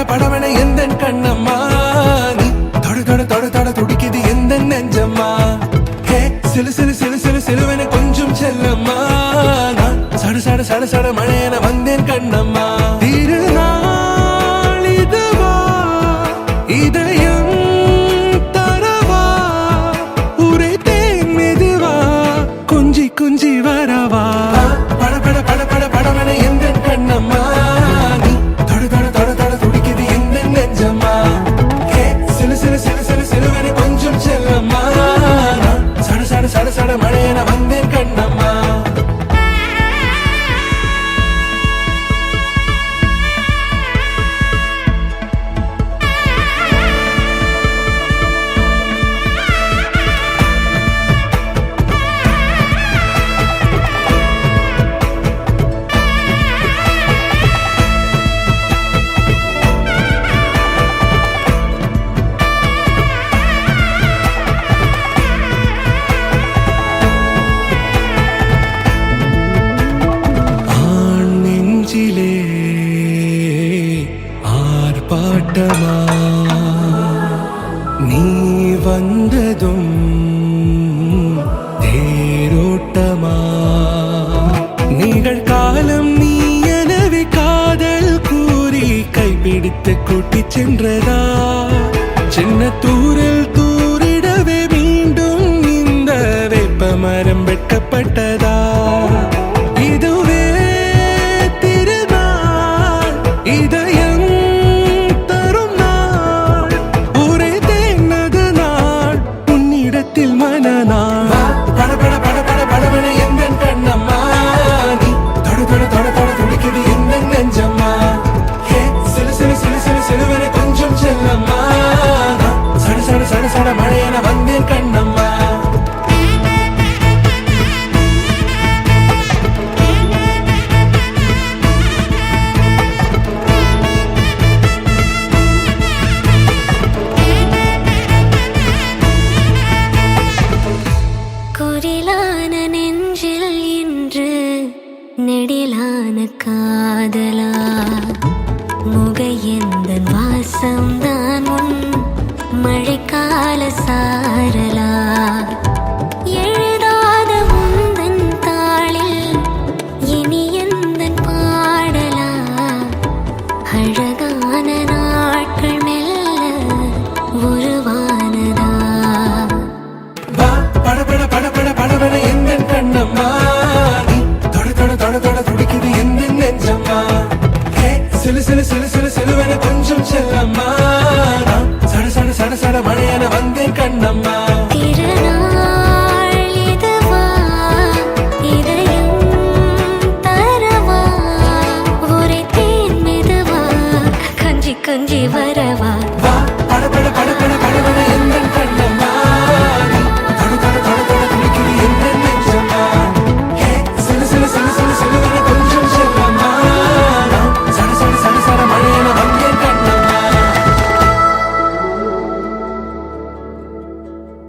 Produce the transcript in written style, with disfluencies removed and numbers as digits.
படவன எந்த கண்ணம்மா நீ தொட தொட தொட தொட துடிக்குது எந்த நெஞ்சம்மா ஹே சிலு சிலு சிலு சிலு சிலுவன கொஞ்சம் செல்லம்மா நான் சட சட சட சட மழையன வந்தேன் கண்ணம்மா திருநாள் இதுவா இதயம் தரவா உரைத்தேன் மெதுவா கொஞ்சி கொஞ்சி வரவா பட பட பட பட படவன எந்த கண்ணம்மா சட சட மழையன வந்தேன் கண்ணம்மா ஆர்ப்பாட்டமா நீ வந்ததும் தேரோட்டமா நிகழ்காலம் நீ எனவே காதல் கூறி கைப்பிடித்து கூட்டிச் சென்றதா சின்ன தூரல் தூரிடவே மீண்டும் இந்த வேப்ப மரம் வெட்கப்பட்டதா இதுவே திருநாள் இதயம் தரும் நாள் ஒரே தேனது நாள் உன்னிடத்தில் மனநாள் பட பட பட பட படவன எந்த கண்ணம்மா நீ தொட தொட தொட தொட துடிக்குது எந்த நெஞ்சம்மா ஹே சிலு சிலு சிலு சிலு சிலுவன கொஞ்சம் செல்லம்மா சட சட சட சட மழையன வந்தேன் கண்ணம்மா நெடிலான காதலா முகையெந்தன் வாசம்தான் உன் மழைக்கால சாரலா எழுதாத உந்தன் தாளில் இனி எந்தன் பாடலா அழகான நாட்கள் மெல்ல உருவானதா பட பட பட பட படவன எந்த கண்ணம்மா தொட தொட துடிக்குது எந்த நெஞ்சம்மா ஹே சிலு சிலு சிலு சிலு சிலுவன கொஞ்சம் செல்லம்மா சட சட சட சட மழையன வந்தேன்